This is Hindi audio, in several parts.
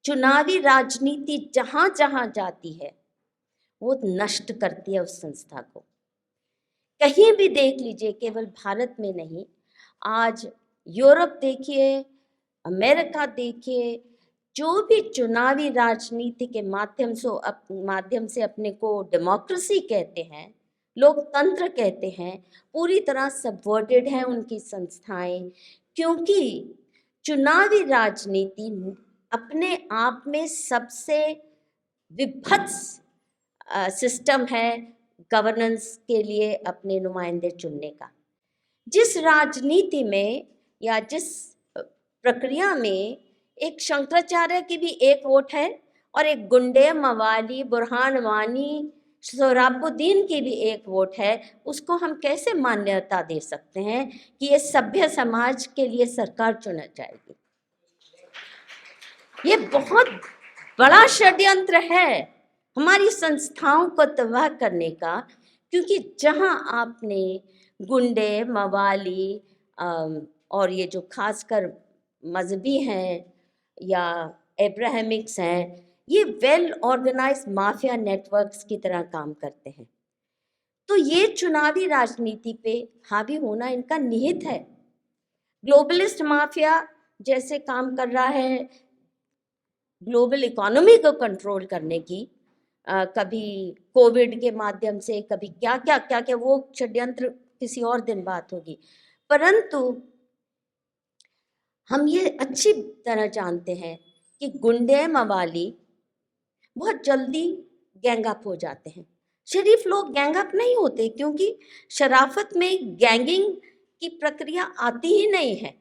चुनावी राजनीति जहां जहां जाती है वो नष्ट करती है उस संस्था को। कहीं भी देख लीजिए, केवल भारत में नहीं, आज यूरोप देखिए, अमेरिका देखिए, जो भी चुनावी राजनीति के माध्यम से अपने को डेमोक्रेसी कहते हैं, लोकतंत्र कहते हैं, पूरी तरह सबवर्टेड है उनकी संस्थाएं। क्योंकि चुनावी राजनीति अपने आप में सबसे विभत्स सिस्टम है गवर्नेंस के लिए अपने नुमाइंदे चुनने का। जिस राजनीति में या जिस प्रक्रिया में एक शंकराचार्य की भी एक वोट है और एक गुंडे, मवाली, बुरहान वानी, सोहराबुद्दीन की भी एक वोट है, उसको हम कैसे मान्यता दे सकते हैं कि ये सभ्य समाज के लिए सरकार चुना जाएगी? ये बहुत बड़ा षड्यंत्र है हमारी संस्थाओं को तबाह करने का। क्योंकि जहां आपने गुंडे, मवाली और ये जो खासकर मजहबी हैं या एब्राहमिक्स हैं, ये वेल ऑर्गेनाइज्ड माफिया नेटवर्क्स की तरह काम करते हैं, तो ये चुनावी राजनीति पे हावी होना इनका निहित है। ग्लोबलिस्ट माफिया जैसे काम कर रहा है ग्लोबल इकोनॉमी को कंट्रोल करने की, कभी कोविड के माध्यम से, कभी क्या क्या, वो षड्यंत्र किसी और दिन बात होगी। परंतु हम ये अच्छी तरह जानते हैं कि गुंडे, मवाली बहुत जल्दी गैंग अप हो जाते हैं। शरीफ लोग गैंग अप नहीं होते, क्योंकि शराफत में गैंगिंग की प्रक्रिया आती ही नहीं है।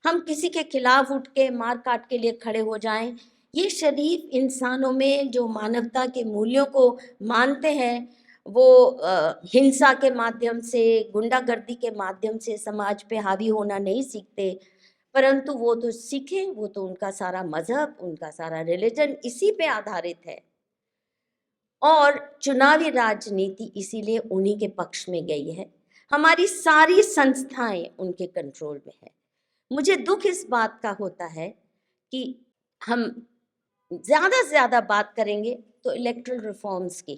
हम किसी के खिलाफ उठ के मार काट के लिए खड़े हो जाएं, ये शरीफ इंसानों में जो मानवता के मूल्यों को मानते हैं, वो हिंसा के माध्यम से, गुंडागर्दी के माध्यम से समाज पे हावी होना नहीं सीखते। परंतु वो तो सीखे, वो तो उनका सारा मजहब, उनका सारा रिलीजन इसी पे आधारित है। और चुनावी राजनीति इसीलिए उन्हीं के पक्ष में गई है। हमारी सारी संस्थाएं उनके कंट्रोल में है। मुझे दुख इस बात का होता है कि हम ज़्यादा से ज़्यादा बात करेंगे तो इलेक्टरल रिफॉर्म्स की,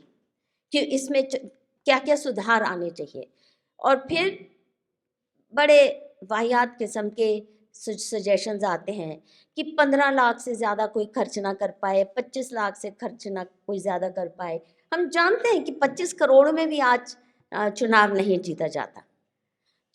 कि इसमें क्या क्या सुधार आने चाहिए, और फिर बड़े वाहियात किस्म के सजेशंस आते हैं कि 15 लाख से ज़्यादा कोई खर्च ना कर पाए, 25 लाख से खर्च ना कोई ज़्यादा कर पाए। हम जानते हैं कि 25 करोड़ में भी आज चुनाव नहीं जीता जाता।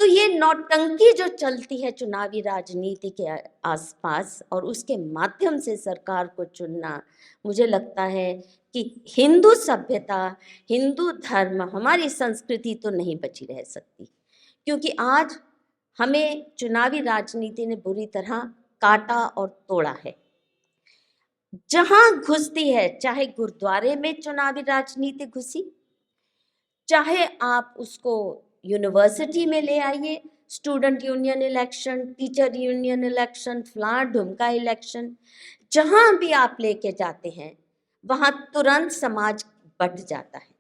तो ये नौटंकी जो चलती है चुनावी राजनीति के आसपास और उसके माध्यम से सरकार को चुनना, मुझे लगता है कि हिंदू सभ्यता, हिंदू धर्म, हमारी संस्कृति तो नहीं बची रह सकती। क्योंकि आज हमें चुनावी राजनीति ने बुरी तरह काटा और तोड़ा है। जहां घुसती है, चाहे गुरुद्वारे में चुनावी राजनीति घुसी, चाहे आप उसको यूनिवर्सिटी में ले आइए, student union election, teacher union election, फलां ढुमका इलेक्शन, जहां भी आप लेके जाते हैं वहां तुरंत समाज बट जाता है।